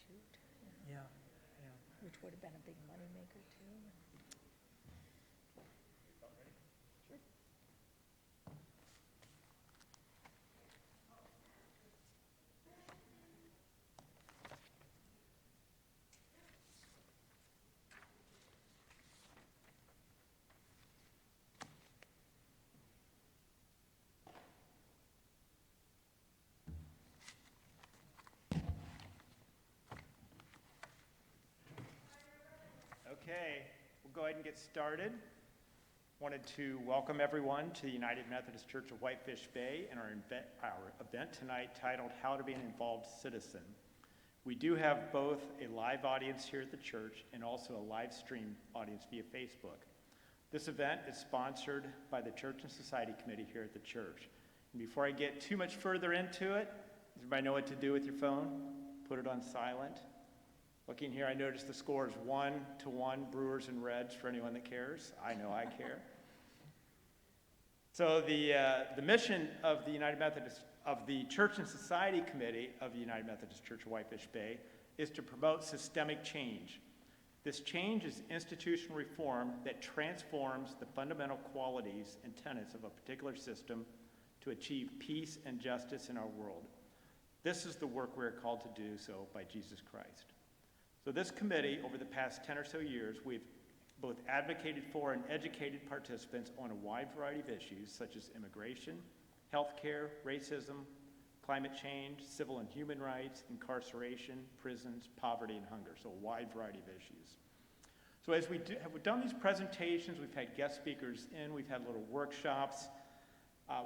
shoot, Yeah. which would have been a big moneymaker too. Sure. Okay, we'll go ahead and get started. Wanted to welcome everyone to the United Methodist Church of Whitefish Bay and our event tonight titled How to Be an Involved Citizen. We do have both a live audience here at the church and also a live stream audience via Facebook. This event is sponsored by the Church and Society Committee here at the church. And before I get too much further into it, does everybody know what to do with your phone? Put it on silent. Looking here, I noticed the score is 1-1, Brewers and Reds, for anyone that cares. I know I care. So the mission of the the Church and Society Committee of the United Methodist Church of Whitefish Bay is to promote systemic change. This change is institutional reform that transforms the fundamental qualities and tenets of a particular system to achieve peace and justice in our world. This is the work we are called to do so by Jesus Christ. So this committee, over the past 10 or so years, we've both advocated for and educated participants on a wide variety of issues such as immigration, healthcare, racism, climate change, civil and human rights, incarceration, prisons, poverty, and hunger. So a wide variety of issues. So as we've done these presentations, we've had guest speakers in, we've had little workshops. A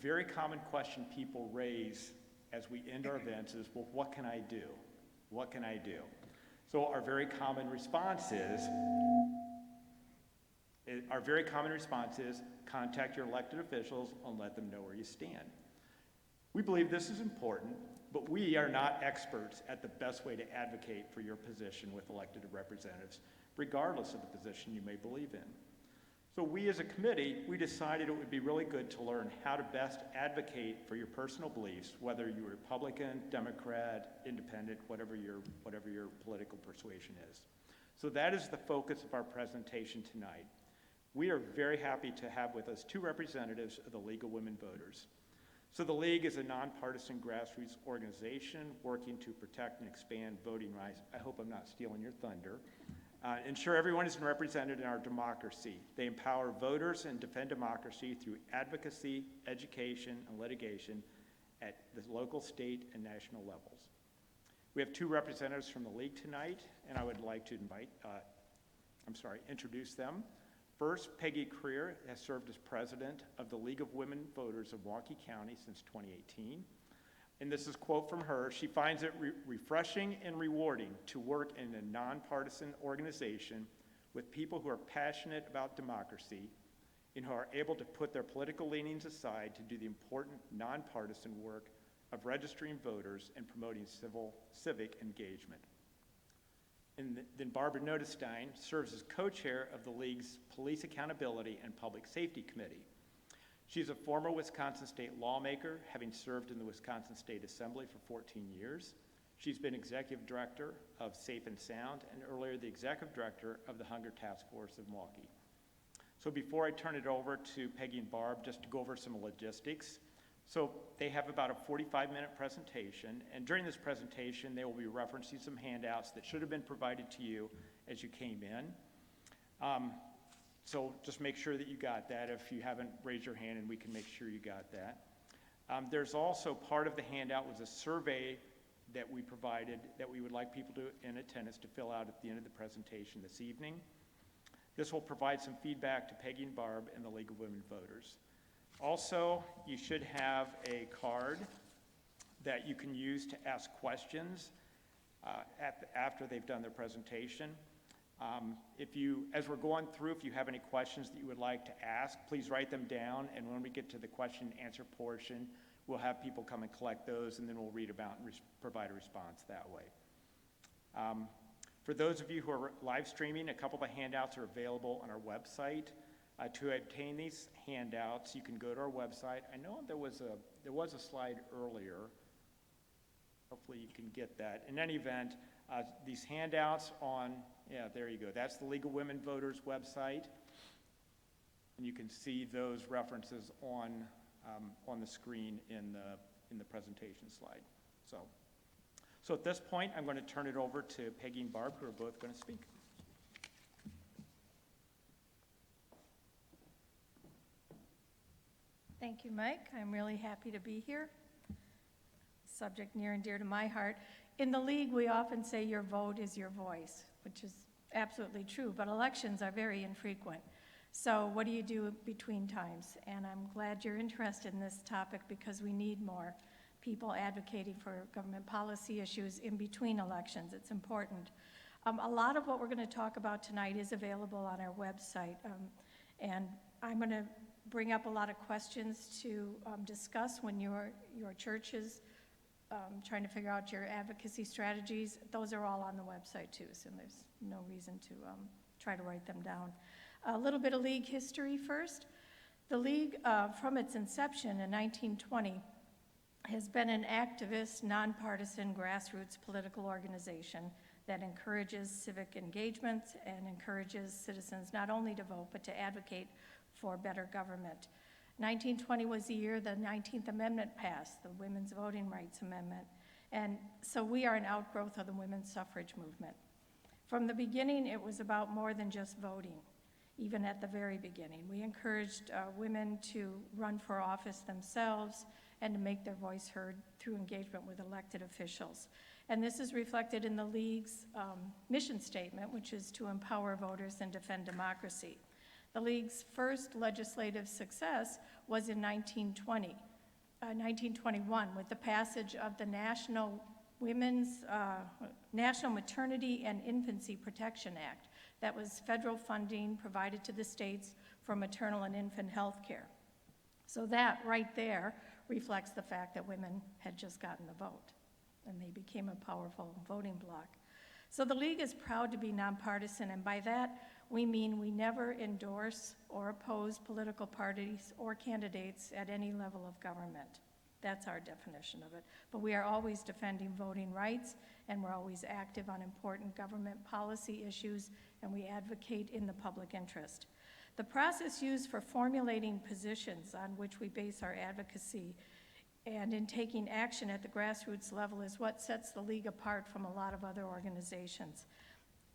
very common question people raise as we end our events is, well, what can I do? What can I do? So our very common response is contact your elected officials and let them know where you stand. We believe this is important, but we are not experts at the best way to advocate for your position with elected representatives, regardless of the position you may believe in. So we as a committee, we decided it would be really good to learn how to best advocate for your personal beliefs, whether you're Republican, Democrat, Independent, whatever your political persuasion is. So that is the focus of our presentation tonight. We are very happy to have with us two representatives of the League of Women Voters. So the League is a nonpartisan grassroots organization working to protect and expand voting rights. I hope I'm not stealing your thunder. Ensure everyone is represented in our democracy. They empower voters and defend democracy through advocacy, education, and litigation at the local, state, and national levels. We have two representatives from the League tonight, and I would like to introduce them. First, Peggy Creer has served as president of the League of Women Voters of Waukee County since 2018. And this is a quote from her. She finds it refreshing and rewarding to work in a nonpartisan organization with people who are passionate about democracy and who are able to put their political leanings aside to do the important nonpartisan work of registering voters and promoting civic engagement. And then Barbara Notestein serves as co-chair of the League's Police Accountability and Public Safety Committee. She's a former Wisconsin state lawmaker, having served in the Wisconsin State Assembly for 14 years. She's been executive director of Safe and Sound, and earlier the executive director of the Hunger Task Force of Waukee. So before I turn it over to Peggy and Barb, just to go over some logistics. So they have about a 45-minute presentation, and during this presentation, they will be referencing some handouts that should have been provided to you as you came in. So just make sure that you got that. If you haven't, raise your hand and we can make sure you got that. There's also part of the handout was a survey that we provided that we would like people in attendance to fill out at the end of the presentation this evening. This will provide some feedback to Peggy and Barb and the League of Women Voters. Also, you should have a card that you can use to ask questions after they've done their presentation. As we're going through, if you have any questions that you would like to ask, please write them down, and when we get to the question and answer portion, we'll have people come and collect those, and then we'll read about and provide a response that way. For those of you who are live streaming, a couple of the handouts are available on our website. To obtain these handouts, you can go to our website. I know there was a slide earlier. hopefully you can get that. In any event, these handouts on, yeah, there you go. That's the League of Women Voters website. And you can see those references on the screen in the presentation slide. So at this point, I'm going to turn it over to Peggy and Barb, who are both going to speak. Thank you, Mike. I'm really happy to be here. Subject near and dear to my heart. In the League, we often say your vote is your voice, which is absolutely true, but elections are very infrequent. So what do you do between times? And I'm glad you're interested in this topic because we need more people advocating for government policy issues in between elections. It's important. A lot of what we're going to talk about tonight is available on our website, and I'm going to bring up a lot of questions to discuss when your church is trying to figure out your advocacy strategies. Those are all on the website too, so there's no reason to try to write them down. A little bit of League history first. The League, from its inception in 1920, has been an activist, nonpartisan, grassroots political organization that encourages civic engagement and encourages citizens not only to vote, but to advocate for better government. 1920 was the year the 19th Amendment passed, the Women's Voting Rights Amendment, and so we are an outgrowth of the women's suffrage movement. From the beginning, it was about more than just voting, even at the very beginning. We encouraged women to run for office themselves and to make their voice heard through engagement with elected officials. And this is reflected in the League's mission statement, which is to empower voters and defend democracy. The League's first legislative success was in 1921 with the passage of the National Maternity and Infancy Protection Act. That was federal funding provided to the states for maternal and infant health care. So that right there reflects the fact that women had just gotten the vote, and they became a powerful voting bloc. So the League is proud to be nonpartisan, and by that we mean we never endorse or oppose political parties or candidates at any level of government. That's our definition of it. But we are always defending voting rights, and we're always active on important government policy issues, and we advocate in the public interest. The process used for formulating positions on which we base our advocacy and in taking action at the grassroots level is what sets the League apart from a lot of other organizations.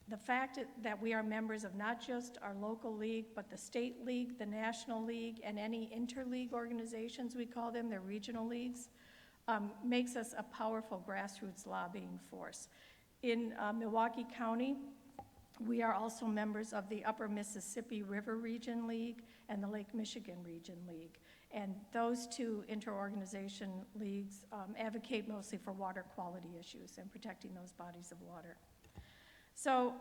The fact that we are members of not just our local league, but the state league, the national league, and any interleague organizations, we call them, they're regional leagues, makes us a powerful grassroots lobbying force. In Milwaukee County, we are also members of the Upper Mississippi River Region League and the Lake Michigan Region League. And those two interorganization leagues advocate mostly for water quality issues and protecting those bodies of water. So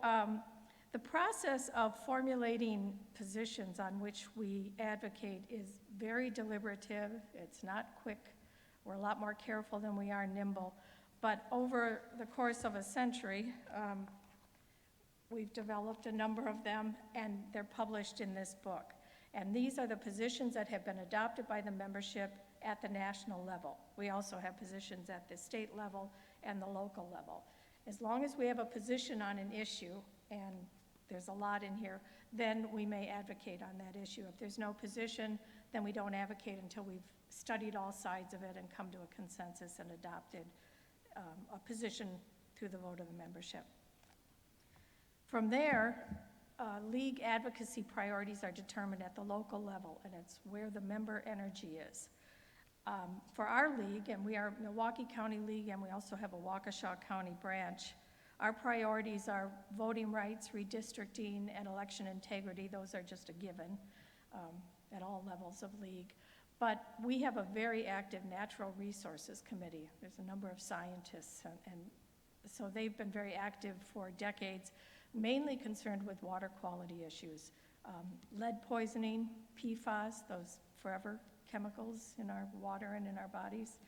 the process of formulating positions on which we advocate is very deliberative. It's not quick. We're a lot more careful than we are nimble. But over the course of a century, we've developed a number of them, and they're published in this book. And these are the positions that have been adopted by the membership at the national level. We also have positions at the state level and the local level. As long as we have a position on an issue, and there's a lot in here, then we may advocate on that issue. If there's no position, then we don't advocate until we've studied all sides of it and come to a consensus and adopted a position through the vote of the membership. From there, league advocacy priorities are determined at the local level, and it's where the member energy is. For our league, and we are Milwaukee County League, and we also have a Waukesha County branch, our priorities are voting rights, redistricting, and election integrity. Those are just a given at all levels of league. But we have a very active natural resources committee. There's a number of scientists, and so they've been very active for decades, mainly concerned with water quality issues. Lead poisoning, PFAS, those forever chemicals in our water and in our bodies.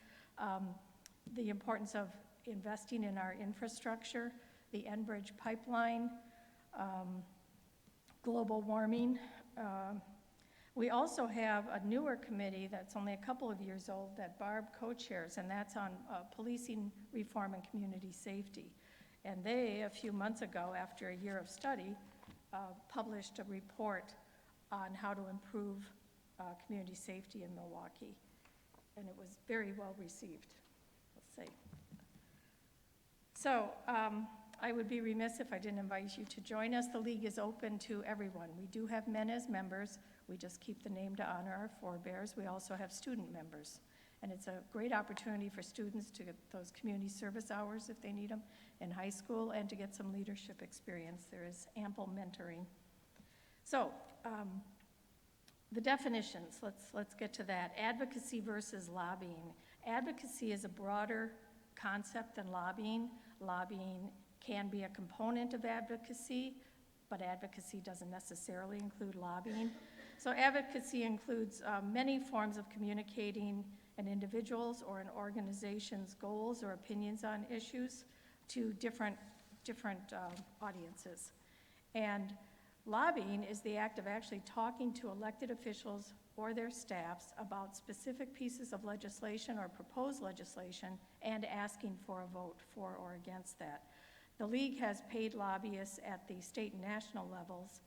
The importance of investing in our infrastructure, the Enbridge pipeline, global warming. We also have a newer committee that's only a couple of years old that Barb co-chairs, and that's on policing reform and community safety. And they, a few months ago, after a year of study, published a report on how to improve community safety in Milwaukee. And it was very well received, let's say. So I would be remiss if I didn't invite you to join us. The League is open to everyone. We do have men as members. We just keep the name to honor our forebears. We also have student members. And it's a great opportunity for students to get those community service hours if they need them in high school and to get some leadership experience. There is ample mentoring. So the definitions, let's get to that. Advocacy versus lobbying. Advocacy is a broader concept than lobbying. Lobbying can be a component of advocacy, but advocacy doesn't necessarily include lobbying. So advocacy includes many forms of communicating an individual's or an organization's goals or opinions on issues to different audiences. And lobbying is the act of actually talking to elected officials or their staffs about specific pieces of legislation or proposed legislation and asking for a vote for or against that. The League has paid lobbyists at the state and national levels,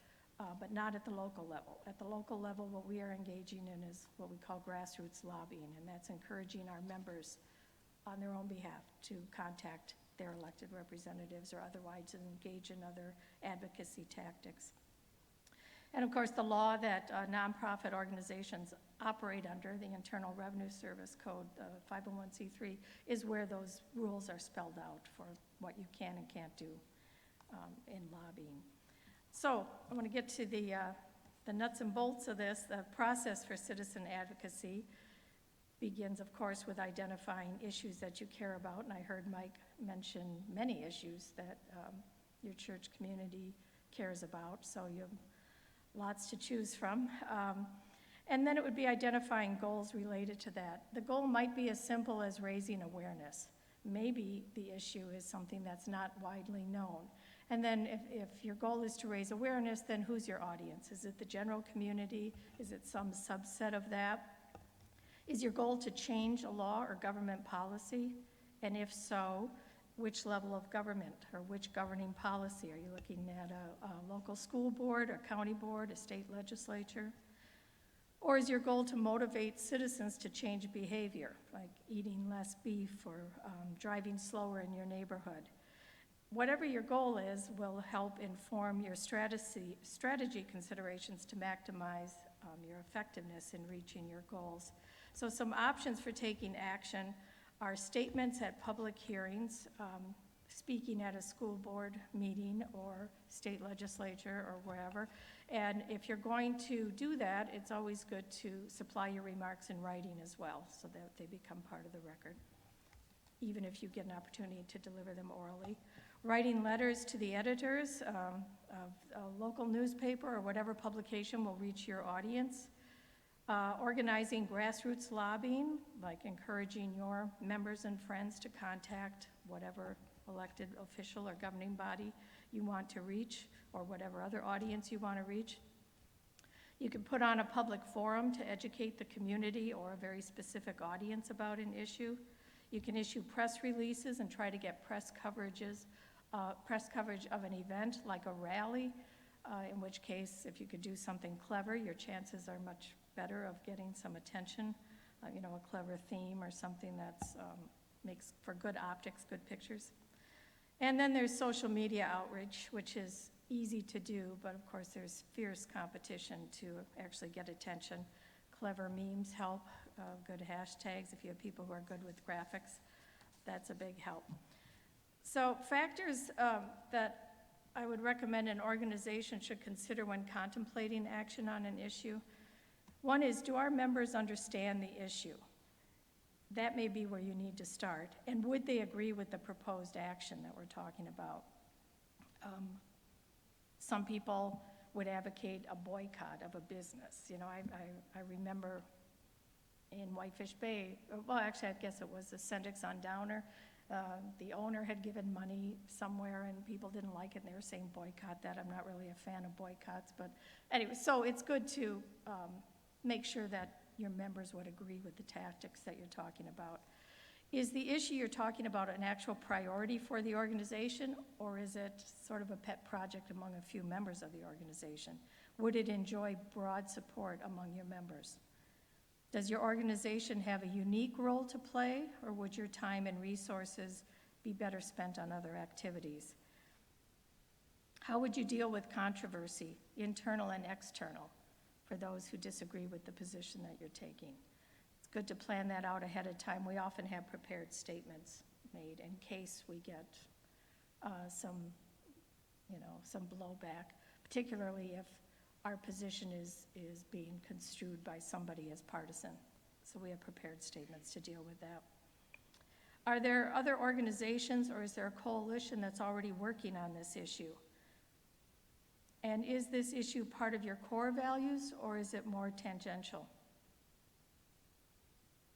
but not at the local level. At the local level, what we are engaging in is what we call grassroots lobbying, and that's encouraging our members on their own behalf to contact their elected representatives or otherwise engage in other advocacy tactics. And of course, the law that nonprofit organizations operate under, the Internal Revenue Service Code, 501c3, is where those rules are spelled out for what you can and can't do in lobbying. So I want to get to the nuts and bolts of this. The process for citizen advocacy begins, of course, with identifying issues that you care about. And I heard Mike mention many issues that your church community cares about. So you have lots to choose from. And then it would be identifying goals related to that. The goal might be as simple as raising awareness. Maybe the issue is something that's not widely known. And then if your goal is to raise awareness, then who's your audience? Is it the general community? Is it some subset of that? Is your goal to change a law or government policy? And if so, which level of government or which governing policy? Are you looking at a local school board, a county board, a state legislature? Or is your goal to motivate citizens to change behavior, like eating less beef or driving slower in your neighborhood? Whatever your goal is will help inform your strategy considerations to maximize your effectiveness in reaching your goals. So some options for taking action are statements at public hearings, speaking at a school board meeting or state legislature or wherever. And if you're going to do that, it's always good to supply your remarks in writing as well so that they become part of the record, even if you get an opportunity to deliver them orally. Writing letters to the editors of a local newspaper or whatever publication will reach your audience. Organizing grassroots lobbying, like encouraging your members and friends to contact whatever elected official or governing body you want to reach or whatever other audience you want to reach. You can put on a public forum to educate the community or a very specific audience about an issue. You can issue press releases and try to get press coverage of an event like a rally, in which case if you could do something clever, your chances are much better of getting some attention, a clever theme or something that's makes for good optics, good pictures. And then there's social media outreach, which is easy to do, but of course there's fierce competition to actually get attention. Clever memes help, good hashtags. If you have people who are good with graphics, that's a big help. So factors that I would recommend an organization should consider when contemplating action on an issue. One is, do our members understand the issue? That may be where you need to start. And would they agree with the proposed action that we're talking about? Some people would advocate a boycott of a business. I remember in Whitefish Bay, well, actually, I guess it was the Sendix on Downer. The owner had given money somewhere and people didn't like it and they were saying boycott that. I'm not really a fan of boycotts, but anyway, so it's good to make sure that your members would agree with the tactics that you're talking about. Is the issue you're talking about an actual priority for the organization, or is it sort of a pet project among a few members of the organization? Would it enjoy broad support among your members? Does your organization have a unique role to play, or would your time and resources be better spent on other activities? How would you deal with controversy, internal and external, for those who disagree with the position that you're taking? It's good to plan that out ahead of time. We often have prepared statements made in case we get some blowback, particularly if our position is being construed by somebody as partisan. So we have prepared statements to deal with that. Are there other organizations, or is there a coalition that's already working on this issue? And is this issue part of your core values, or is it more tangential?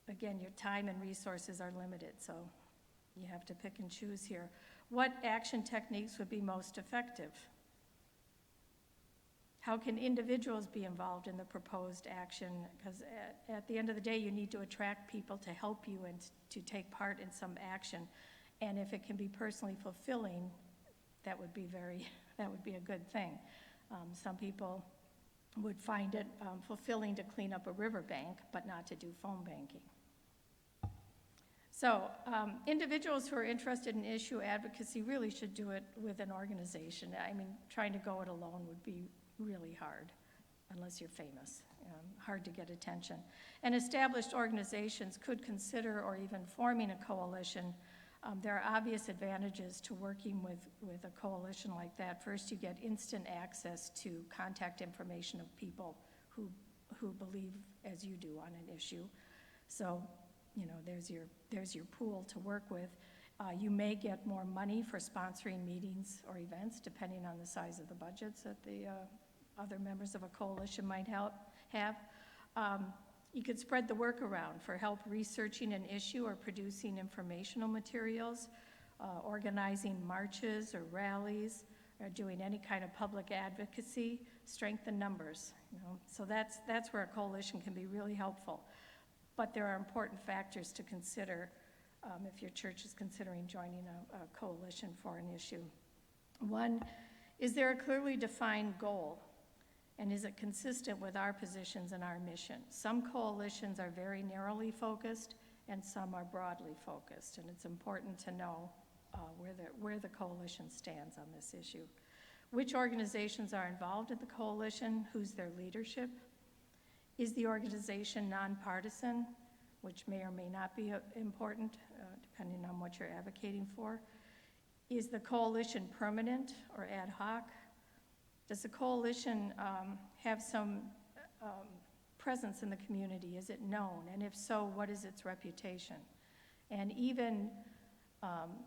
Again, your time and resources are limited, so you have to pick and choose here. What action techniques would be most effective? How can individuals be involved in the proposed action? Because at the end of the day, you need to attract people to help you and to take part in some action. And if it can be personally fulfilling, that would be a good thing. Some people would find it fulfilling to clean up a riverbank, but not to do phone banking. So individuals who are interested in issue advocacy really should do it with an organization. I mean, trying to go it alone would be really hard, unless you're famous. Hard to get attention. And established organizations could consider or even forming a coalition. There are obvious advantages to working with a coalition like that. First, you get instant access to contact information of people who believe as you do on an issue. So, there's your pool to work with. You may get more money for sponsoring meetings or events, depending on the size of the budgets that the other members of a coalition might have. You could spread the work around for help researching an issue or producing informational materials, organizing marches or rallies, or doing any kind of public advocacy, strengthen numbers. So that's where a coalition can be really helpful. But there are important factors to consider if your church is considering joining a coalition for an issue. One, is there a clearly defined goal? And is it consistent with our positions and our mission? Some coalitions are very narrowly focused, and some are broadly focused. And it's important to know where the coalition stands on this issue. Which organizations are involved in the coalition? Who's their leadership? Is the organization nonpartisan, which may or may not be important, depending on what you're advocating for? Is the coalition permanent or ad hoc? Does the coalition have some presence in the community? Is it known? And if so, what is its reputation? And even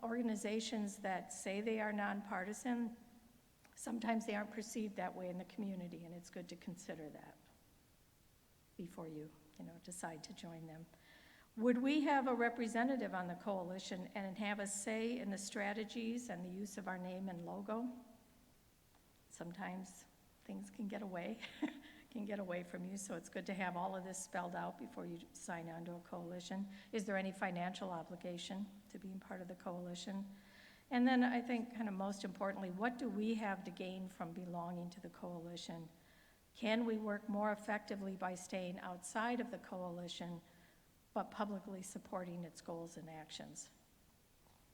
organizations that say they are nonpartisan, sometimes they aren't perceived that way in the community, and it's good to consider that before you decide to join them. Would we have a representative on the coalition and have a say in the strategies and the use of our name and logo? Sometimes things can get away from you, so it's good to have all of this spelled out before you sign on to a coalition. Is there any financial obligation to being part of the coalition? And then I think kind of most importantly, what do we have to gain from belonging to the coalition? Can we work more effectively by staying outside of the coalition, but publicly supporting its goals and actions?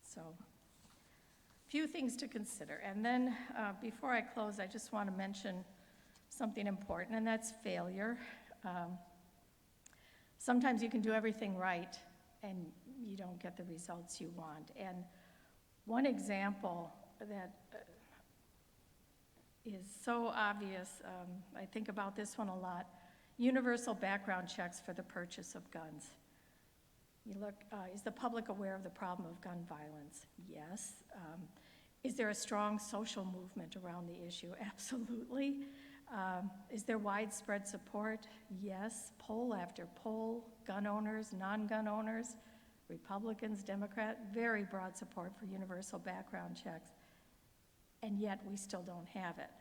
So, few things to consider. And then before I close, I just want to mention something important, and that's failure. Sometimes you can do everything right, and you don't get the results you want. And one example that is so obvious, I think about this one a lot, universal background checks for the purchase of guns. You look, is the public aware of the problem of gun violence? Yes. Is there a strong social movement around the issue? Absolutely. Is there widespread support? Yes. Poll after poll, gun owners, non-gun owners, Republicans, Democrats, very broad support for universal background checks. And yet we still don't have it.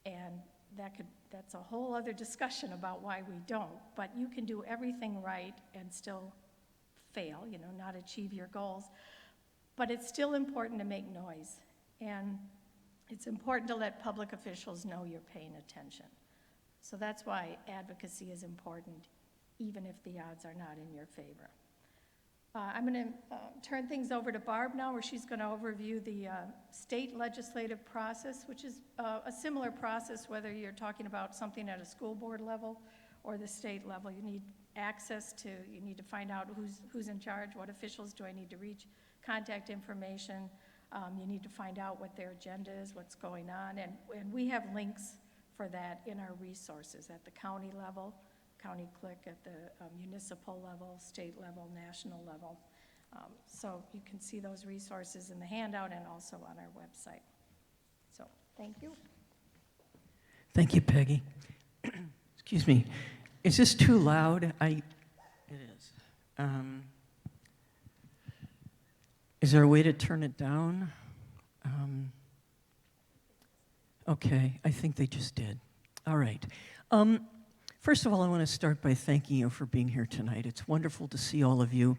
And that's a whole other discussion about why we don't, but you can do everything right and still fail, not achieve your goals. But it's still important to make noise, and it's important to let public officials know you're paying attention. So that's why advocacy is important, even if the odds are not in your favor. I'm going to turn things over to Barb now, where she's going to overview the state legislative process, which is a similar process whether you're talking about something at a school board level or the state level. You need you need to find out who's in charge, what officials do I need to reach, contact information. You need to find out what their agenda is, what's going on, and we have links for that in our resources at the county level, county clerk, at the municipal level, state level, national level. So you can see those resources in the handout and also on our website. So thank you. Thank you, Peggy. Excuse me. Is this too loud? It is. Is there a way to turn it down? Okay, I think they just did. All right. First of all, I want to start by thanking you for being here tonight. It's wonderful to see all of you,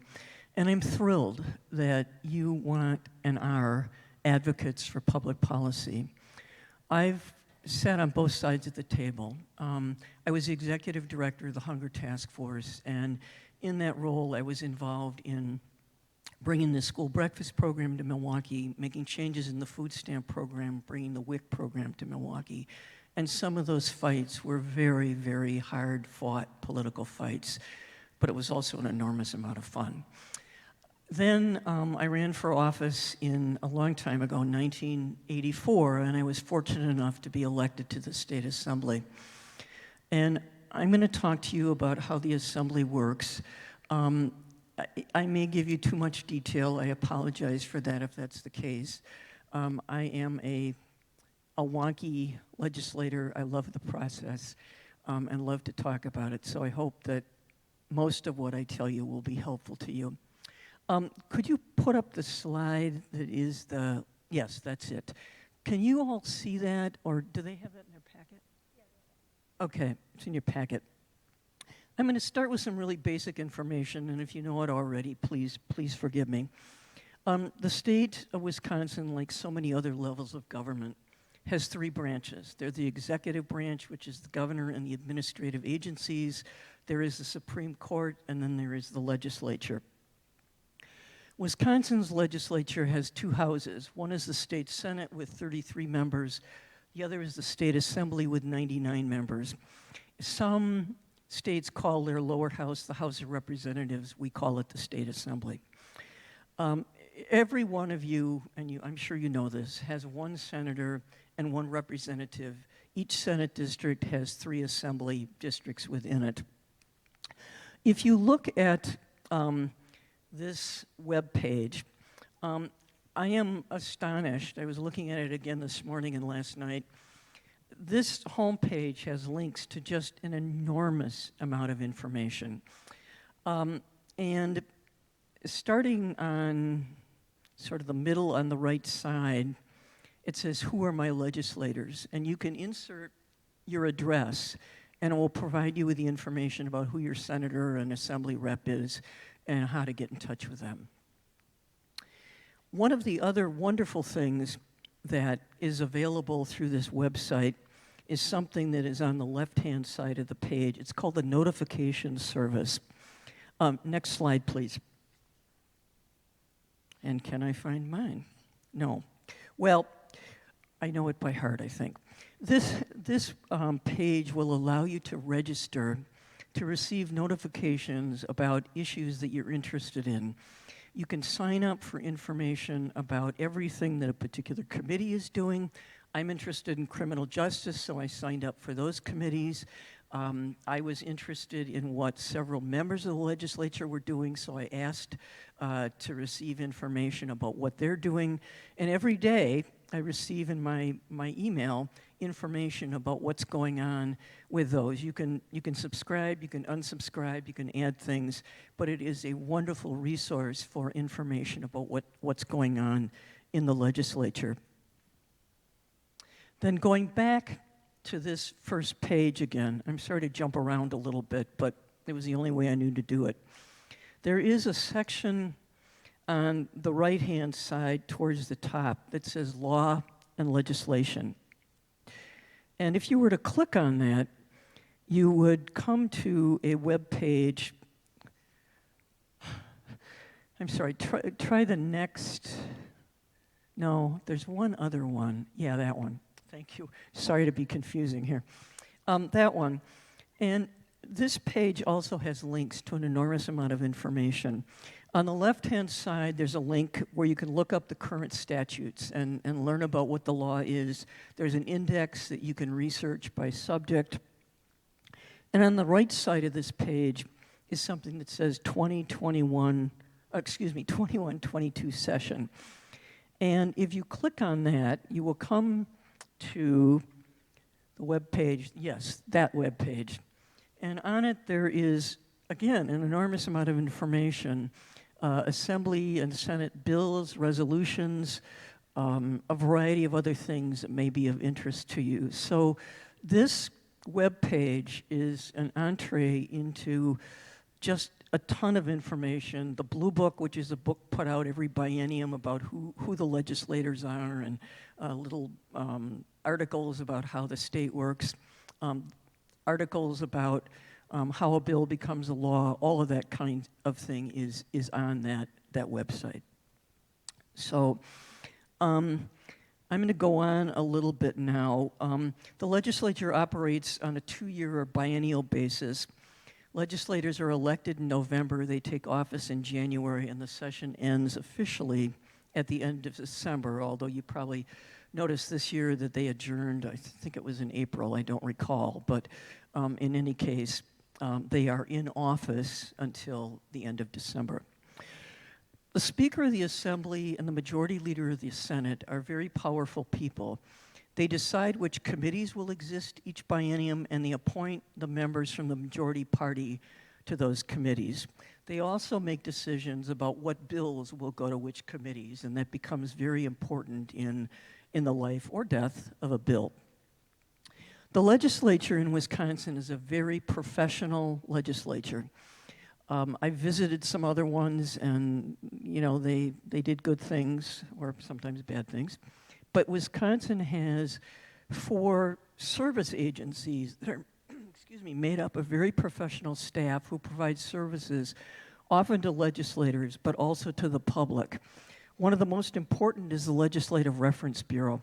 and I'm thrilled that you want and are advocates for public policy. I've sat on both sides of the table. I was the executive director of the Hunger Task Force, and in that role, I was involved in bringing the school breakfast program to Milwaukee, making changes in the food stamp program, bringing the WIC program to Milwaukee. And some of those fights were very, very hard-fought political fights, but it was also an enormous amount of fun. Then I ran for office a long time ago, 1984, and I was fortunate enough to be elected to the State Assembly. And I'm going to talk to you about how the Assembly works. I may give you too much detail. I apologize for that if that's the case. I am a Waukee legislator. I love the process and love to talk about it. So I hope that most of what I tell you will be helpful to you. Could you put up the slide that is yes, that's it. Can you all see that, or do they have that in their packet? Yeah. Okay, it's in your packet. I'm going to start with some really basic information, and if you know it already, please forgive me. The state of Wisconsin, like so many other levels of government, has three branches. There's the executive branch, which is the governor and the administrative agencies. There is the Supreme Court, and then there is the legislature. Wisconsin's legislature has two houses. One is the state Senate with 33 members. The other is the state Assembly with 99 members. Some states call their lower house the House of Representatives. We call it the State Assembly. Every one of you, and I'm sure you know this, has one senator and one representative. Each Senate district has 3 assembly districts within it. If you look at this web page, I am astonished. I was looking at it again this morning and last night. This homepage has links to just an enormous amount of information. And starting on sort of the middle on the right side, it says, "Who are my legislators?" And you can insert your address, and it will provide you with the information about who your senator and assembly rep is and how to get in touch with them. One of the other wonderful things that is available through this website is something that is on the left-hand side of the page. It's called the Notification Service. Next slide, please. And can I find mine? No. Well, I know it by heart, I think. This page will allow you to register to receive notifications about issues that you're interested in. You can sign up for information about everything that a particular committee is doing. I'm interested in criminal justice, so I signed up for those committees. I was interested in what several members of the legislature were doing, so I asked to receive information about what they're doing. And every day, I receive in my email information about what's going on with those. You can subscribe, you can unsubscribe, you can add things, but it is a wonderful resource for information about what's going on in the legislature. Then going back to this first page again. I'm sorry to jump around a little bit, but it was the only way I knew to do it. There is a section on the right-hand side towards the top that says Law and Legislation. And if you were to click on that, you would come to a web page. I'm sorry, try the next. No, there's one other one. Yeah, that one. Thank you. Sorry to be confusing here. That one. And this page also has links to an enormous amount of information. On the left-hand side, there's a link where you can look up the current statutes and learn about what the law is. There's an index that you can research by subject. And on the right side of this page is something that says 21-22 session. And if you click on that, you will come to the web page, yes, that web page. And on it there is, again, an enormous amount of information. Assembly and Senate bills, resolutions, a variety of other things that may be of interest to you. So this web page is an entree into just a ton of information. The Blue Book, which is a book put out every biennium about who the legislators are, and little articles about how the state works, articles about how a bill becomes a law, all of that kind of thing is on that website. So I'm going to go on a little bit now. The legislature operates on a 2-year or biennial basis. Legislators are elected in November, they take office in January, and the session ends officially at the end of December, although you probably noticed this year that they adjourned, I think it was in April, I don't recall, but in any case, they are in office until the end of December. The Speaker of the Assembly and the Majority Leader of the Senate are very powerful people. They decide which committees will exist each biennium, and they appoint the members from the majority party to those committees. They also make decisions about what bills will go to which committees, and that becomes very important in the life or death of a bill. The legislature in Wisconsin is a very professional legislature. I visited some other ones, and they did good things, or sometimes bad things. But Wisconsin has 4 service agencies that are made up of very professional staff who provide services often to legislators, but also to the public. One of the most important is the Legislative Reference Bureau.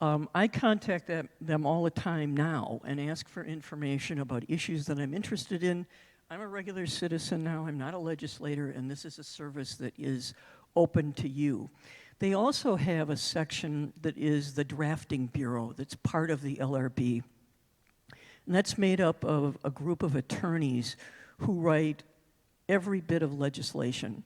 I contact them all the time now and ask for information about issues that I'm interested in. I'm a regular citizen now, I'm not a legislator, and this is a service that is open to you. They also have a section that is the Drafting Bureau that's part of the LRB. And that's made up of a group of attorneys who write every bit of legislation.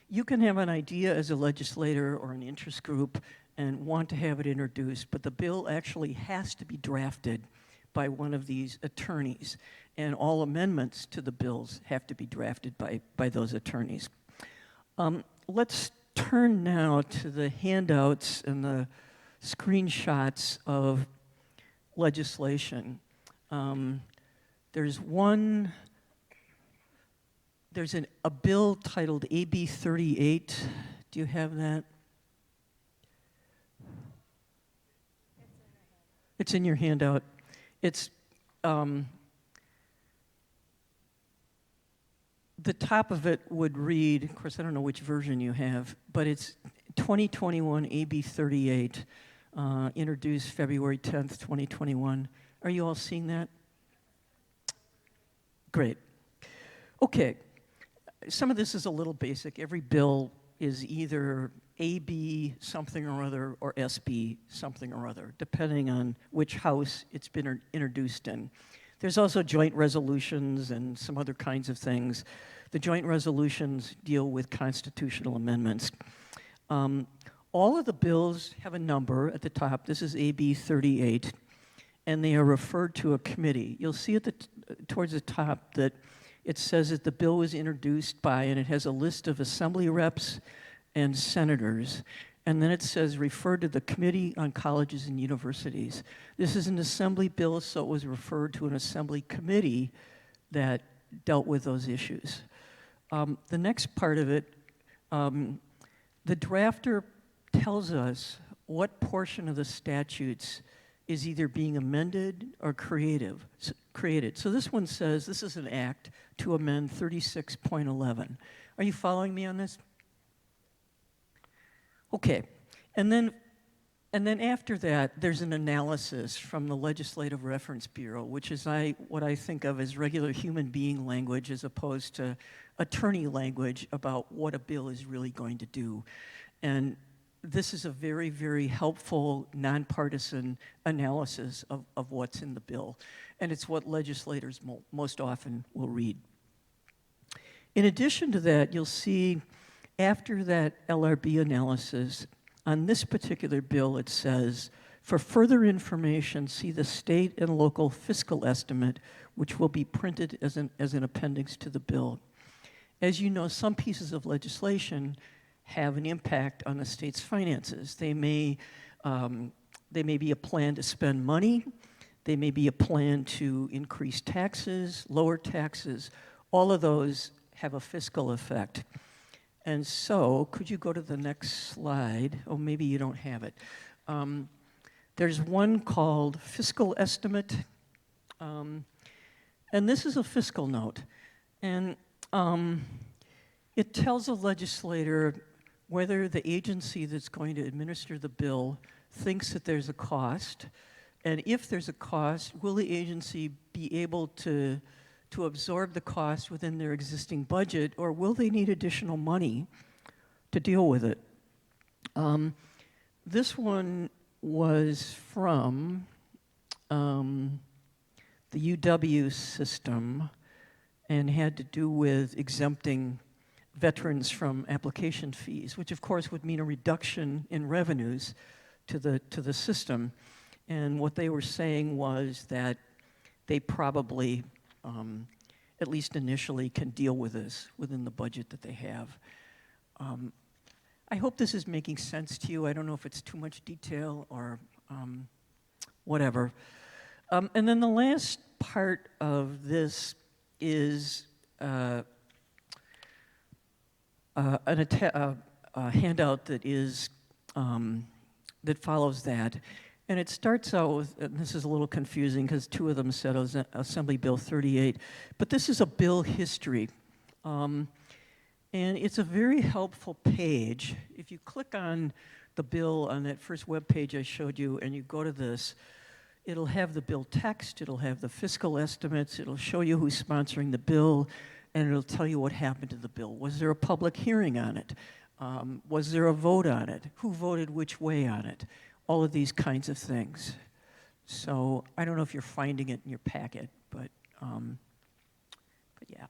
You can have an idea as a legislator or an interest group and want to have it introduced, but the bill actually has to be drafted by one of these attorneys, and all amendments to the bills have to be drafted by those attorneys. Let's turn now to the handouts and the screenshots of legislation. There's a bill titled AB 38. Do you have that? It's in your handout. It's the top of it would read, of course I don't know which version you have, but it's 2021 AB 38, introduced February 10th, 2021. Are you all seeing that? Great. Okay, some of this is a little basic. Every bill is either AB something or other or SB something or other, depending on which house it's been introduced in. There's also joint resolutions and some other kinds of things. The joint resolutions deal with constitutional amendments. All of the bills have a number at the top. This is AB 38, and they are referred to a committee. You'll see towards the top that it says that the bill was introduced by, and it has a list of assembly reps and senators, and then it says refer to the Committee on Colleges and Universities. This is an assembly bill, so it was referred to an assembly committee that dealt with those issues. The next part of it, the drafter tells us what portion of the statutes is either being amended or created. So this one says this is an act to amend 36.11. Are you following me on this? Okay, and then after that, there's an analysis from the Legislative Reference Bureau, which is what I think of as regular human being language as opposed to attorney language about what a bill is really going to do. And this is a very, very helpful, nonpartisan analysis of what's in the bill. And it's what legislators most often will read. In addition to that, you'll see after that LRB analysis, on this particular bill, it says, for further information, see the state and local fiscal estimate, which will be printed as an appendix to the bill. As you know, some pieces of legislation have an impact on the state's finances. They may be a plan to spend money. They may be a plan to increase taxes, lower taxes. All of those have a fiscal effect. And so, could you go to the next slide? Oh, maybe you don't have it. There's one called Fiscal Estimate, and this is a fiscal note. And it tells a legislator whether the agency that's going to administer the bill thinks that there's a cost, and if there's a cost, will the agency be able to absorb the cost within their existing budget, or will they need additional money to deal with it? This one was from the UW system and had to do with exempting veterans from application fees, which of course would mean a reduction in revenues to the system. And what they were saying was that they probably, at least initially, can deal with this within the budget that they have. I hope this is making sense to you. I don't know if it's too much detail or whatever. And then the last part of this is a handout that is that follows that. And it starts out with, and this is a little confusing because two of them said Assembly Bill 38, but this is a bill history. And it's a very helpful page. If you click on the bill on that first web page I showed you and you go to this, it'll have the bill text, it'll have the fiscal estimates, it'll show you who's sponsoring the bill, and it'll tell you what happened to the bill. Was there a public hearing on it? Was there a vote on it? Who voted which way on it? All of these kinds of things. So I don't know if you're finding it in your packet, but yeah.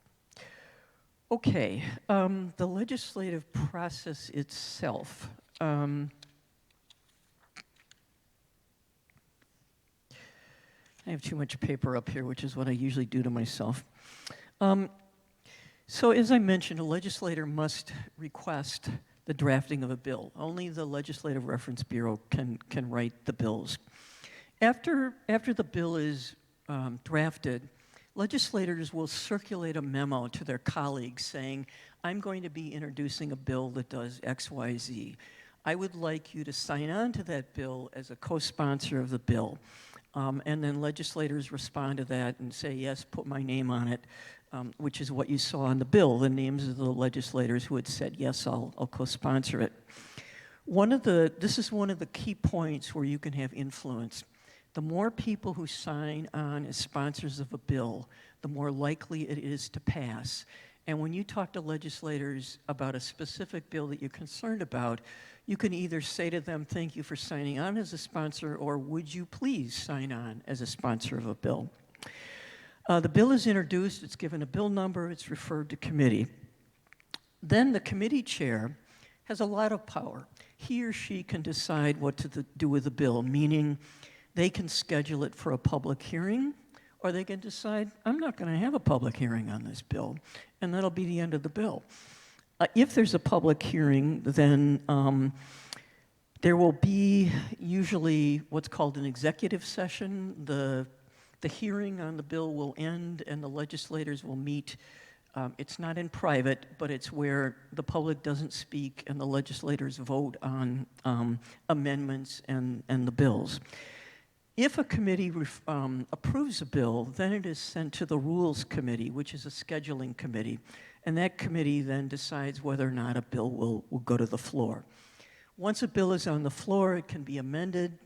Okay, the legislative process itself. I have too much paper up here, which is what I usually do to myself. So as I mentioned, a legislator must request the drafting of a bill. Only the Legislative Reference Bureau can write the bills. After the bill is drafted, legislators will circulate a memo to their colleagues saying, I'm going to be introducing a bill that does X, Y, Z. I would like you to sign on to that bill as a co-sponsor of the bill. And then legislators respond to that and say, yes, put my name on it, which is what you saw in the bill, the names of the legislators who had said, yes, I'll co-sponsor it. This is one of the key points where you can have influence. The more people who sign on as sponsors of a bill, the more likely it is to pass. And when you talk to legislators about a specific bill that you're concerned about, you can either say to them, thank you for signing on as a sponsor, or would you please sign on as a sponsor of a bill? The bill is introduced, it's given a bill number, it's referred to committee. Then the committee chair has a lot of power. He or she can decide what to do with the bill, meaning they can schedule it for a public hearing, or they can decide, I'm not going to have a public hearing on this bill, and that'll be the end of the bill. If there's a public hearing, then There will be usually what's called an executive session. The hearing on the bill will end and the legislators will meet. It's not in private, but it's where the public doesn't speak and the legislators vote on amendments and the bills. If a committee approves a bill, then it is sent to the Rules Committee, which is a scheduling committee, and that committee then decides whether or not a bill will go to the floor. Once a bill is on the floor, it can be amended.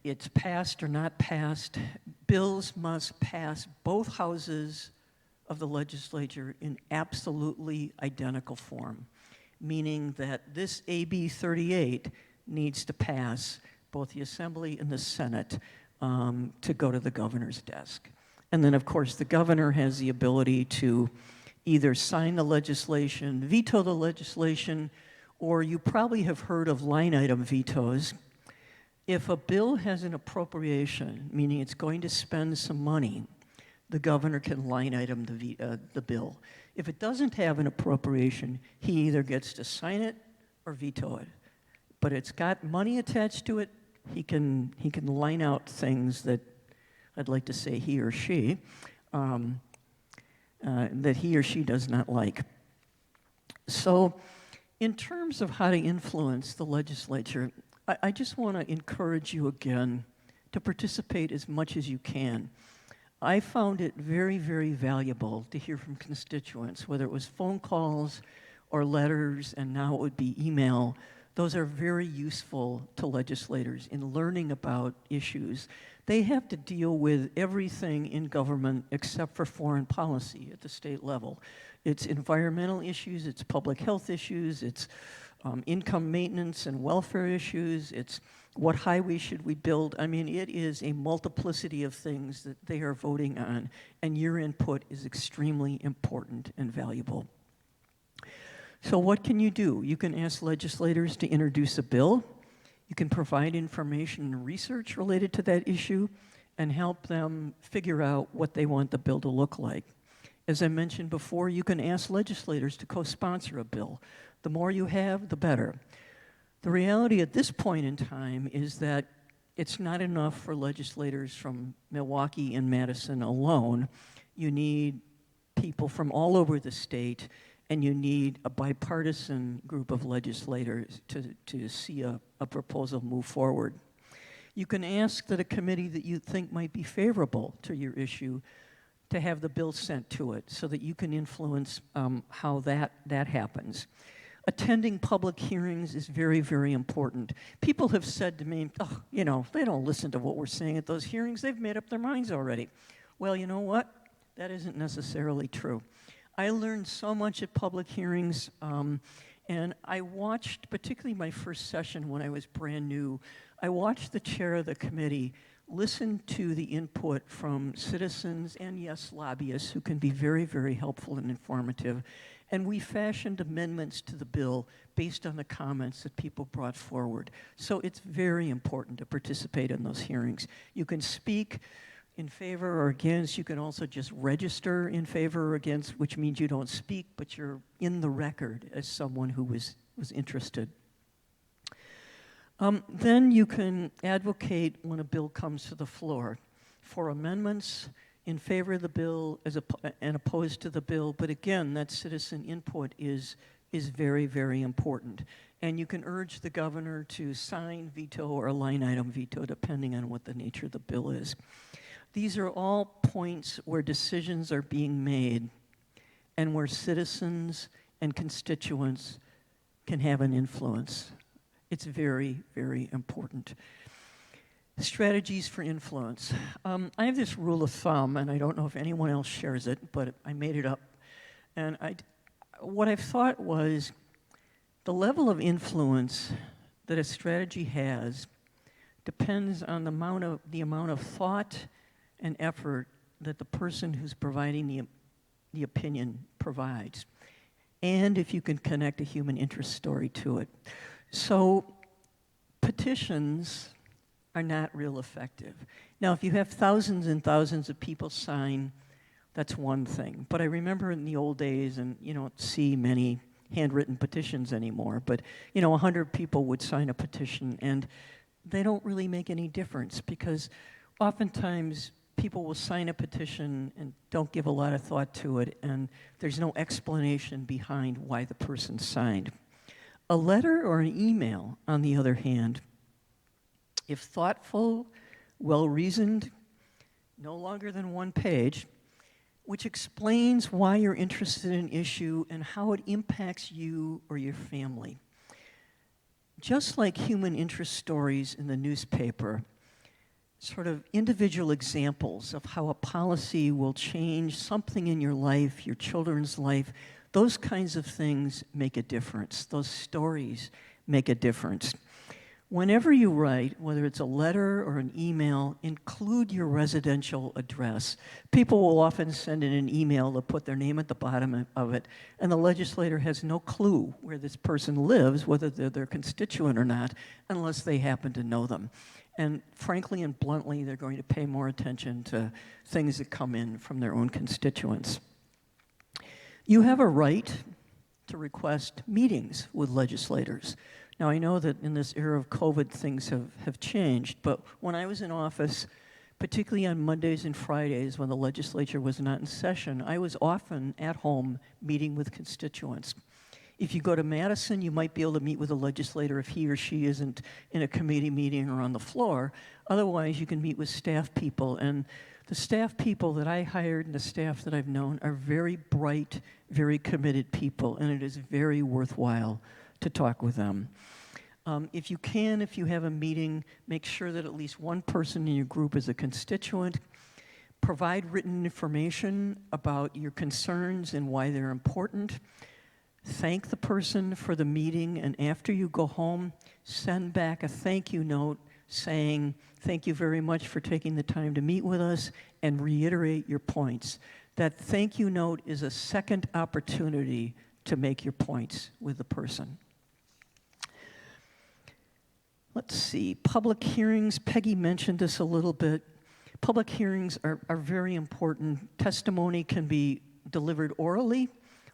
It's passed or not passed. Bills must pass both houses of the legislature in absolutely identical form, meaning that this AB 38 needs to pass both the Assembly and the Senate to go to the governor's desk. And then, of course, the governor has the ability to either sign the legislation, veto the legislation, or you probably have heard of line item vetoes. If a bill has an appropriation, meaning it's going to spend some money, the governor can line item the bill. If it doesn't have an appropriation, he either gets to sign it or veto it. But it's got money attached to it, he can line out things that I'd like to say he or she, that he or she does not like. So in terms of how to influence the legislature, I just want to encourage you again to participate as much as you can. I found it very, very valuable to hear from constituents, whether it was phone calls or letters, and now it would be email. Those are very useful to legislators in learning about issues. They have to deal with everything in government except for foreign policy at the state level. It's environmental issues, it's public health issues, it's income maintenance and welfare issues, it's what highway should we build. I mean, it is a multiplicity of things that they are voting on, and your input is extremely important and valuable. So what can you do? You can ask legislators to introduce a bill. You can provide information and research related to that issue and help them figure out what they want the bill to look like. As I mentioned before, you can ask legislators to co-sponsor a bill. The more you have, the better. The reality at this point in time is that it's not enough for legislators from Milwaukee and Madison alone. You need people from all over the state, and you need a bipartisan group of legislators to see a proposal move forward. You can ask that a committee that you think might be favorable to your issue to have the bill sent to it so that you can influence how that happens. Attending public hearings is very, very important. People have said to me, oh, you know, they don't listen to what we're saying at those hearings. They've made up their minds already. Well, you know what? That isn't necessarily true. I learned so much at public hearings, and I watched, particularly my first session when I was brand new, I watched the chair of the committee listen to the input from citizens and, yes, lobbyists who can be very, very helpful and informative. And we fashioned amendments to the bill based on the comments that people brought forward. So it's very important to participate in those hearings. You can speak in favor or against. You can also just register in favor or against, which means you don't speak, but you're in the record as someone who was interested. Then you can advocate when a bill comes to the floor for amendments in favor of the bill and opposed to the bill. But again, that citizen input is very, very important. And you can urge the governor to sign, veto, or a line item veto, depending on what the nature of the bill is. These are all points where decisions are being made and where citizens and constituents can have an influence. It's very, very important. Strategies for influence. I have this rule of thumb, and I don't know if anyone else shares it, but I made it up. And what I've thought was the level of influence that a strategy has depends on the amount of thought and effort that the person who's providing the opinion provides, and if you can connect a human interest story to it. So petitions are not real effective. Now, if you have thousands and thousands of people sign, that's one thing. But I remember in the old days, and you don't see many handwritten petitions anymore, but 100 people would sign a petition, and they don't really make any difference because oftentimes people will sign a petition and don't give a lot of thought to it, and there's no explanation behind why the person signed. A letter or an email, on the other hand, if thoughtful, well-reasoned, no longer than one page, which explains why you're interested in an issue and how it impacts you or your family. Just like human interest stories in the newspaper, sort of individual examples of how a policy will change something in your life, your children's life, those kinds of things make a difference. Those stories make a difference. Whenever you write, whether it's a letter or an email, include your residential address. People will often send in an email to put their name at the bottom of it, and the legislator has no clue where this person lives, whether they're their constituent or not, unless they happen to know them. And frankly and bluntly, they're going to pay more attention to things that come in from their own constituents. You have a right to request meetings with legislators. Now, I know that in this era of COVID, things have changed, but when I was in office, particularly on Mondays and Fridays when the legislature was not in session, I was often at home meeting with constituents. If you go to Madison, you might be able to meet with a legislator if he or she isn't in a committee meeting or on the floor. Otherwise, you can meet with staff people, and the staff people that I hired and the staff that I've known are very bright, very committed people, and it is very worthwhile to talk with them. If you have a meeting, make sure that at least one person in your group is a constituent. Provide written information about your concerns and why they're important. Thank the person for the meeting, and after you go home, send back a thank you note saying, thank you very much for taking the time to meet with us, and reiterate your points. That thank you note is a second opportunity to make your points with the person. Let's see, public hearings, Peggy mentioned this a little bit. Public hearings are very important. Testimony can be delivered orally,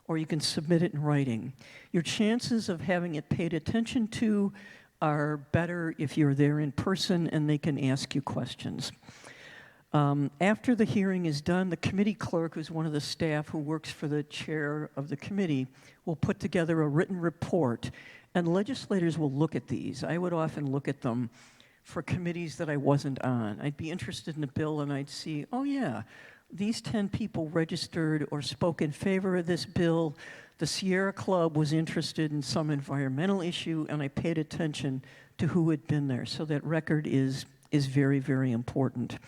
or you can submit it in writing. Your chances of having it paid attention to are better if you're there in person and they can ask you questions. After the hearing is done, the committee clerk, who's one of the staff who works for the chair of the committee, will put together a written report, and legislators will look at these. I would often look at them for committees that I wasn't on. I'd be interested in a bill and I'd see, oh yeah, these 10 people registered or spoke in favor of this bill. The Sierra Club was interested in some environmental issue, and I paid attention to who had been there. So that record is very, very important.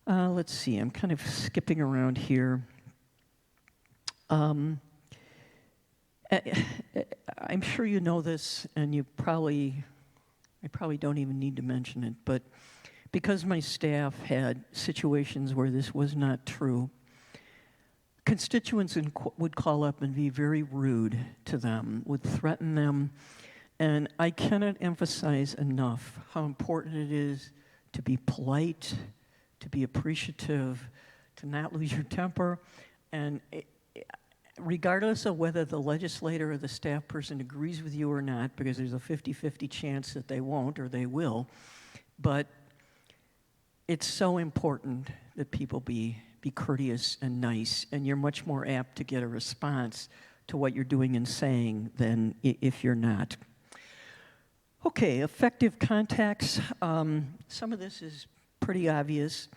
Let's see, I'm kind of skipping around here. I'm sure you know this, and I probably don't even need to mention it, but because my staff had situations where this was not true, constituents would call up and be very rude to them, would threaten them, and I cannot emphasize enough how important it is to be polite, to be appreciative, to not lose your temper, and regardless of whether the legislator or the staff person agrees with you or not, because there's a 50-50 chance that they won't or they will, but it's so important that people be courteous and nice, and you're much more apt to get a response to what you're doing and saying than if you're not. Okay, effective contacts. Some of this is pretty obvious.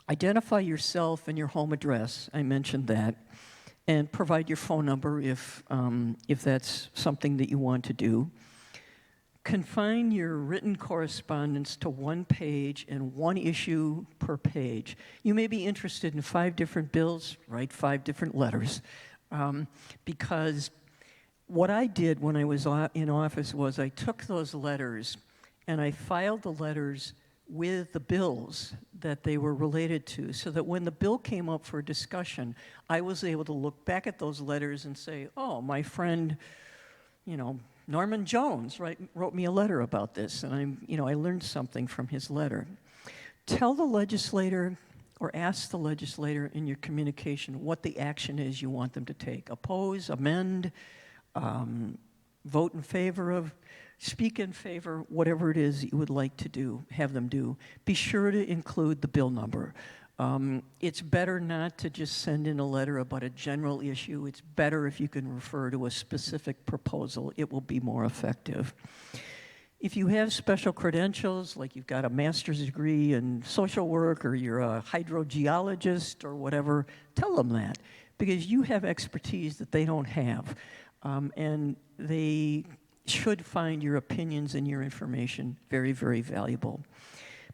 Identify yourself and your home address. I mentioned that. And provide your phone number if that's something that you want to do. Confine your written correspondence to one page and one issue per page. You may be interested in 5 different bills, write 5 different letters. Because what I did when I was in office was I took those letters and I filed the letters with the bills that they were related to, so that when the bill came up for discussion, I was able to look back at those letters and say, oh, my friend, Norman Jones wrote me a letter about this, and I learned something from his letter. Tell the legislator or ask the legislator in your communication what the action is you want them to take. Oppose, amend, vote in favor of, speak in favor, whatever it is that you would like to do, have them do. Be sure to include the bill number. It's better not to just send in a letter about a general issue. It's better if you can refer to a specific proposal. It will be more effective. If you have special credentials, like you've got a master's degree in social work or you're a hydrogeologist or whatever, tell them that, because you have expertise that they don't have. And they should find your opinions and your information very, very valuable.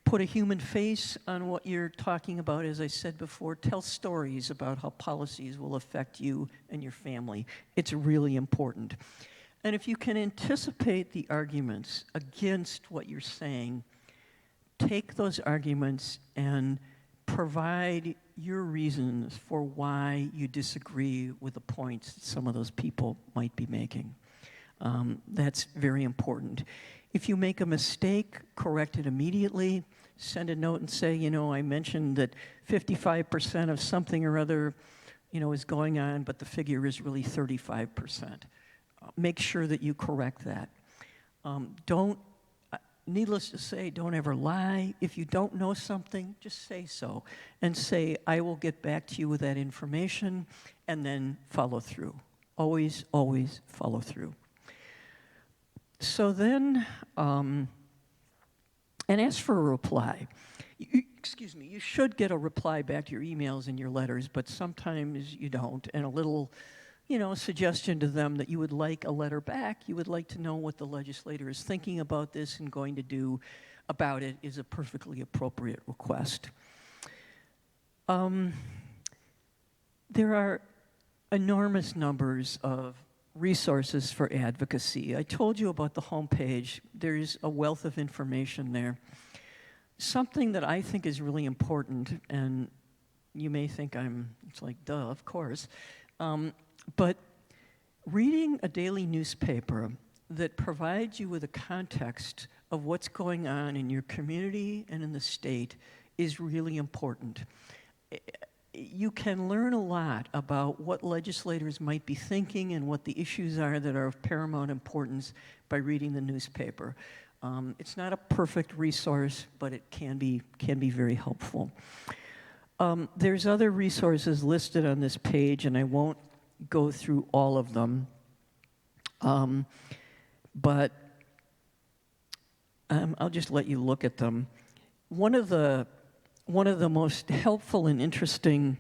Put a human face on what you're talking about. As I said before, tell stories about how policies will affect you and your family. It's really important. And if you can anticipate the arguments against what you're saying, take those arguments and provide your reasons for why you disagree with the points that some of those people might be making. That's very important. If you make a mistake, correct it immediately. Send a note and say, you know, I mentioned that 55% of something or other, you know, is going on, but the figure is really 35%. Make sure that you correct that. Needless to say, don't ever lie. If you don't know something, just say so. And say, I will get back to you with that information, and then follow through. Always, always follow through. So then, and ask for a reply. You should get a reply back to your emails and your letters, but sometimes you don't. And a little, you know, suggestion to them that you would like a letter back, you would like to know what the legislator is thinking about this and going to do about it is a perfectly appropriate request. There are enormous numbers of resources for advocacy. I told you about the homepage. There's a wealth of information there. Something that I think is really important, and you may think it's like, duh, of course, but reading a daily newspaper that provides you with a context of what's going on in your community and in the state is really important. You can learn a lot about what legislators might be thinking and what the issues are that are of paramount importance by reading the newspaper. It's not a perfect resource, but it can be very helpful. There's other resources listed on this page, and I won't go through all of them, but I'll just let you look at them. One of the most helpful and interesting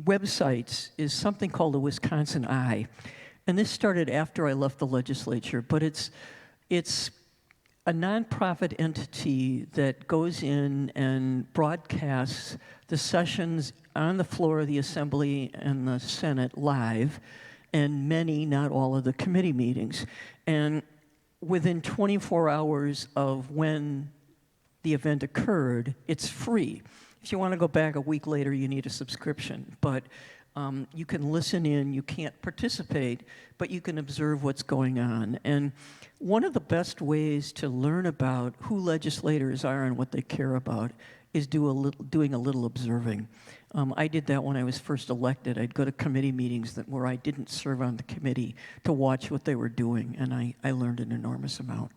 websites is something called the Wisconsin Eye, and this started after I left the legislature, but it's a nonprofit entity that goes in and broadcasts the sessions on the floor of the Assembly and the Senate live, and many, not all, of the committee meetings. And within 24 hours of when the event occurred, it's free. If you want to go back a week later, you need a subscription. But you can listen in, you can't participate, but you can observe what's going on. And one of the best ways to learn about who legislators are and what they care about is doing a little observing. I did that when I was first elected. I'd go to committee meetings where I didn't serve on the committee to watch what they were doing, and I learned an enormous amount.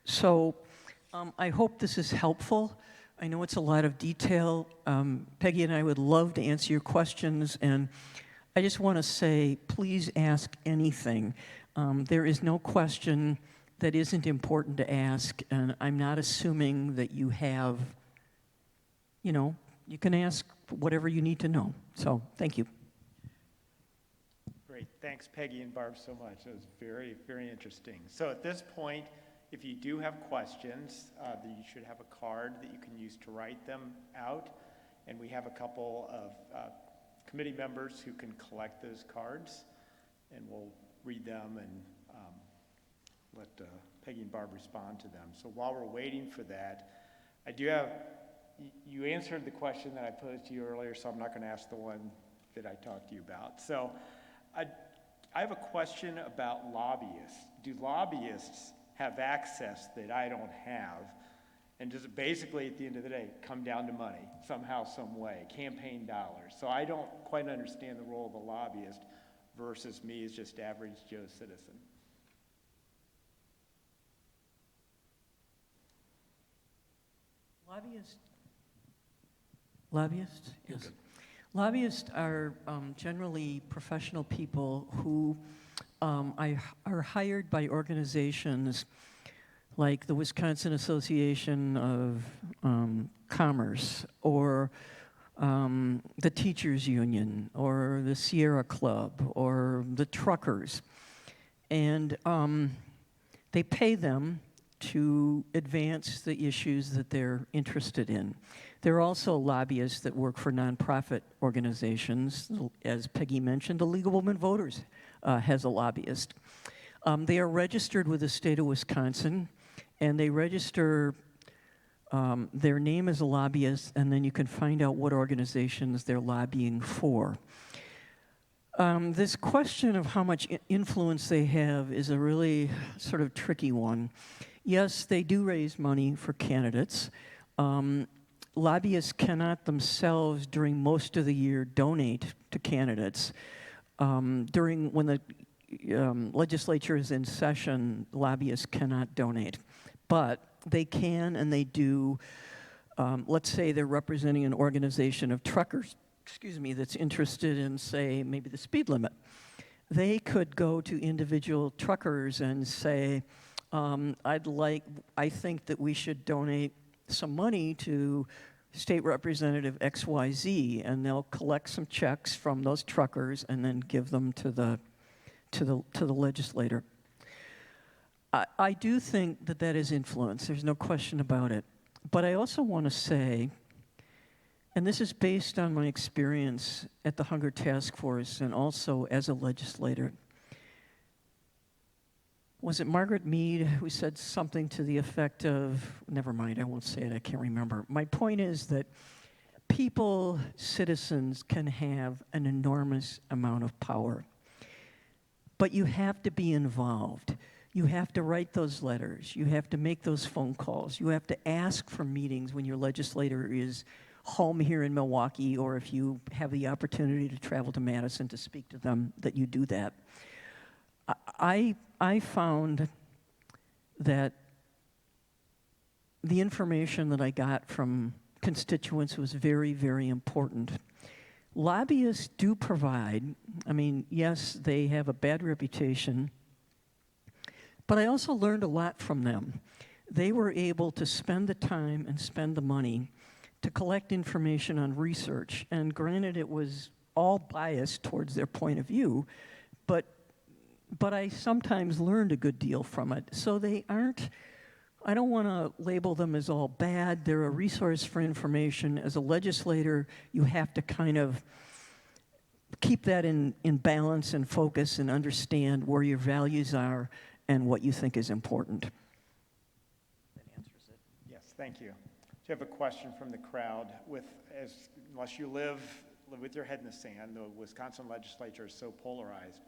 So I hope this is helpful. I know it's a lot of detail. Peggy and I would love to answer your questions, and I just want to say, please ask anything. There is no question that isn't important to ask, and I'm not assuming that you have, you can ask whatever you need to know. So, thank you. Great. Thanks, Peggy and Barb, so much. That was very, very interesting. So at this point, if you do have questions, then you should have a card that you can use to write them out. And we have a couple of committee members who can collect those cards, and we'll read them and let Peggy and Barb respond to them. So while we're waiting for that, you answered the question that I posed to you earlier, so I'm not going to ask the one that I talked to you about. So I have a question about lobbyists. Do lobbyists have access that I don't have? And just basically, at the end of the day, come down to money, somehow, some way, campaign dollars. So I don't quite understand the role of a lobbyist versus me as just average Joe citizen. Lobbyists? Yes. Lobbyists are generally professional people who are hired by organizations like the Wisconsin Association of Commerce, or the Teachers Union, or the Sierra Club, or the truckers. And they pay them to advance the issues that they're interested in. There are also lobbyists that work for nonprofit organizations. As Peggy mentioned, the League of Women Voters has a lobbyist. They are registered with the state of Wisconsin, and they register their name as a lobbyist, and then you can find out what organizations they're lobbying for. This question of how much influence they have is a really sort of tricky one. Yes, they do raise money for candidates. Lobbyists cannot themselves, during most of the year, donate to candidates. When the legislature is in session, lobbyists cannot donate. But they can, and they do. Let's say they're representing an organization of truckers, that's interested in, say, maybe the speed limit. They could go to individual truckers and say, I think that we should donate some money to State Representative XYZ, and they'll collect some checks from those truckers and then give them to the legislator. I do think that that is influence. There's no question about it. But I also want to say, and this is based on my experience at the Hunger Task Force and also as a legislator. Was it Margaret Mead who said something to the effect of, never mind, I won't say it, I can't remember. My point is that people, citizens, can have an enormous amount of power. But you have to be involved. You have to write those letters. You have to make those phone calls. You have to ask for meetings when your legislator is home here in Milwaukee, or if you have the opportunity to travel to Madison to speak to them, that you do that. I found that the information that I got from constituents was very, very important. Lobbyists do provide, yes, they have a bad reputation, but I also learned a lot from them. They were able to spend the time and spend the money to collect information on research. And granted, it was all biased towards their point of view, but I sometimes learned a good deal from it. So they aren't, I don't want to label them as all bad. They're a resource for information. As a legislator, you have to kind of keep that in balance and focus and understand where your values are and what you think is important. That answers it. Yes, thank you. Do you have a question from the crowd? Unless you live with your head in the sand, the Wisconsin legislature is so polarized.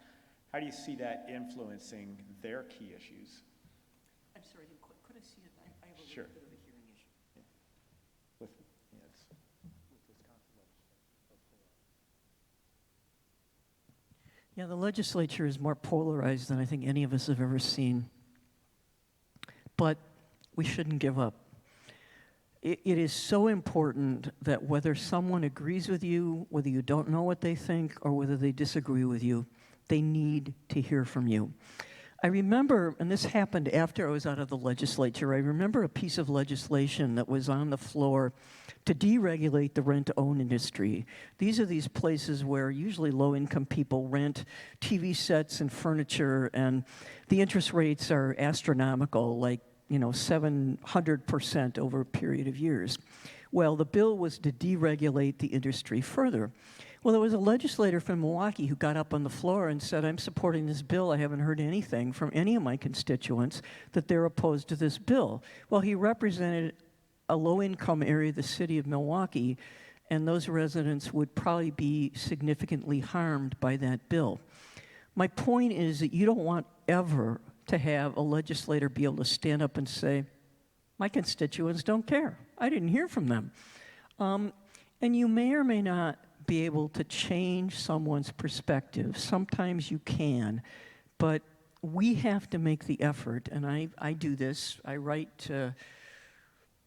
How do you see that influencing their key issues? I'm sorry, could I see it? I have a Sure. little bit of a hearing issue. Yeah. With Wisconsin legislature. Yeah, the legislature is more polarized than I think any of us have ever seen. But we shouldn't give up. It is so important that whether someone agrees with you, whether you don't know what they think, or whether they disagree with you, they need to hear from you. I remember, and this happened after I was out of the legislature, I remember a piece of legislation that was on the floor to deregulate the rent-to-own industry. These are these places where usually low-income people rent TV sets and furniture, and the interest rates are astronomical, like 700% over a period of years. Well, the bill was to deregulate the industry further. Well, there was a legislator from Milwaukee who got up on the floor and said, I'm supporting this bill. I haven't heard anything from any of my constituents that they're opposed to this bill. Well, he represented a low-income area of the city of Milwaukee, and those residents would probably be significantly harmed by that bill. My point is that you don't want ever to have a legislator be able to stand up and say, My constituents don't care. I didn't hear from them. And you may or may not be able to change someone's perspective. Sometimes you can, but we have to make the effort, and I do this. I write to,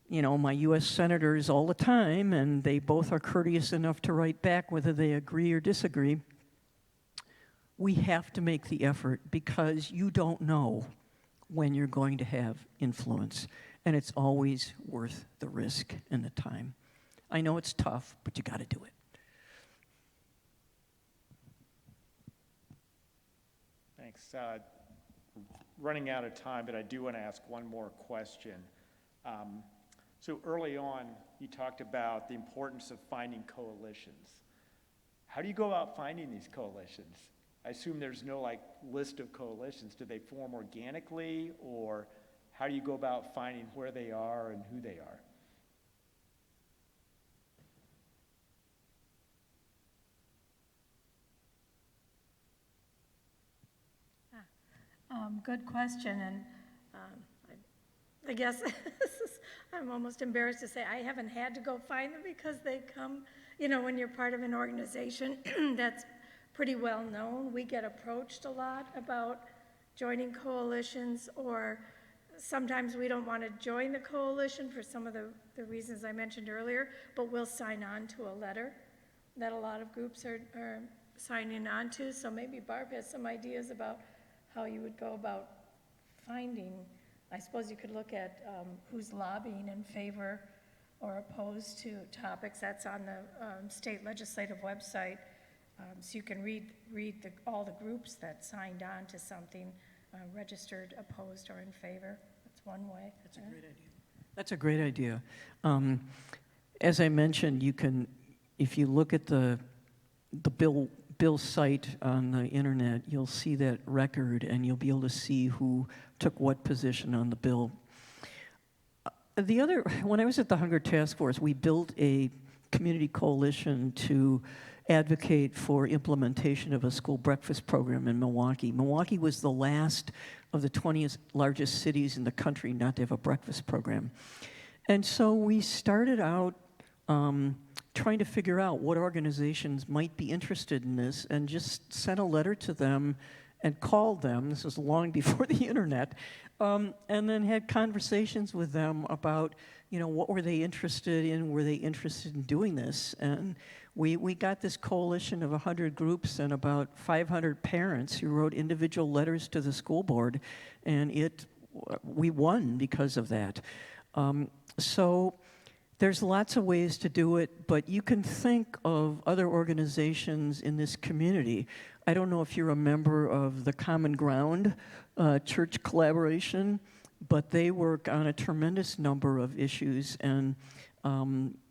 my U.S. senators all the time, and they both are courteous enough to write back whether they agree or disagree. We have to make the effort because you don't know when you're going to have influence, and it's always worth the risk and the time. I know it's tough, but you got to do it. Thanks. Running out of time, but I do want to ask one more question. So early on, you talked about the importance of finding coalitions. How do you go about finding these coalitions? I assume there's no list of coalitions. Do they form organically, or how do you go about finding where they are and who they are? Good question, and I guess I'm almost embarrassed to say I haven't had to go find them because they come, when you're part of an organization that's pretty well known. We get approached a lot about joining coalitions, or sometimes we don't want to join the coalition for some of the reasons I mentioned earlier, but we'll sign on to a letter that a lot of groups are signing on to. So maybe Barb has some ideas about how you would go about finding. I suppose you could look at who's lobbying in favor or opposed to topics. That's on the state legislative website. So you can read all the groups that signed on to something, registered, opposed, or in favor. That's one way. That's a great idea. That's a great idea. As I mentioned, you can, if you look at the bill site on the internet, you'll see that record, and you'll be able to see who took what position on the bill. When I was at the Hunger Task Force, we built a community coalition to advocate for implementation of a school breakfast program in Milwaukee. Milwaukee was the last of the 20 largest cities in the country not to have a breakfast program. And so we started out trying to figure out what organizations might be interested in this, and just sent a letter to them and called them. This was long before the internet, and then had conversations with them about, what were they interested in? Were they interested in doing this? And we got this coalition of 100 groups and about 500 parents who wrote individual letters to the school board, and we won because of that. So there's lots of ways to do it, but you can think of other organizations in this community. I don't know if you're a member of the Common Ground church collaboration, but they work on a tremendous number of issues and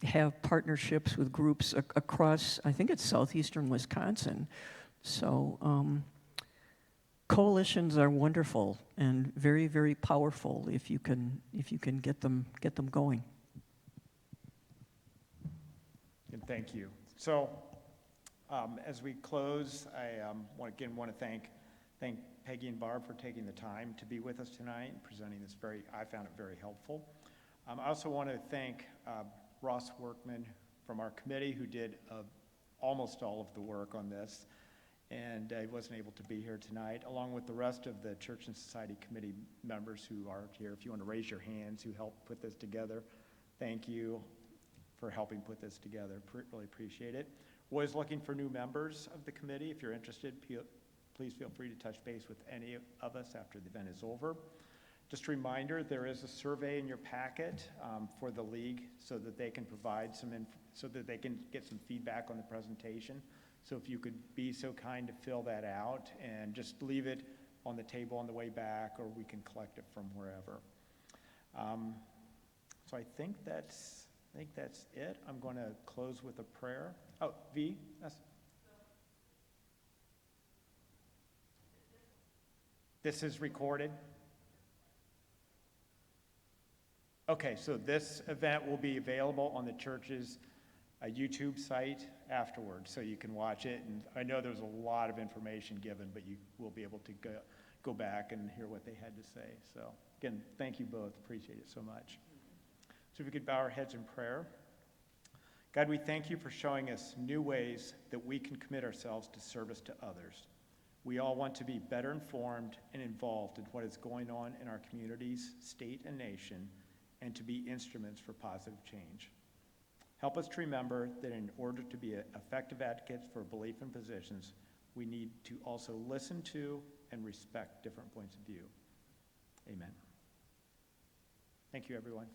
have partnerships with groups across, I think it's southeastern Wisconsin. So coalitions are wonderful and very, very powerful if you can get them going. And thank you. So as we close, I want to thank Peggy and Barb for taking the time to be with us tonight and presenting this I found it very helpful. I also want to thank Ross Workman from our committee, who did almost all of the work on this, and he wasn't able to be here tonight, along with the rest of the Church and Society Committee members who are here. If you want to raise your hands, who helped put this together, thank you for helping put this together. Really appreciate it. Was looking for new members of the committee. If you're interested, please feel free to touch base with any of us after the event is over. Just a reminder, there is a survey in your packet for the league so that they can provide so that they can get some feedback on the presentation. So if you could be so kind to fill that out and just leave it on the table on the way back, or we can collect it from wherever. So I think that's it. I'm going to close with a prayer. Oh, V? Yes. This is recorded? Okay, so this event will be available on the church's YouTube site afterwards, so you can watch it. And I know there's a lot of information given, but you will be able to go back and hear what they had to say. So again, thank you both. Appreciate it so much. So if we could bow our heads in prayer. God, we thank you for showing us new ways that we can commit ourselves to service to others. We all want to be better informed and involved in what is going on in our communities, state, and nation, and to be instruments for positive change. Help us to remember that in order to be effective advocates for belief and positions, we need to also listen to and respect different points of view. Amen. Thank you, everyone.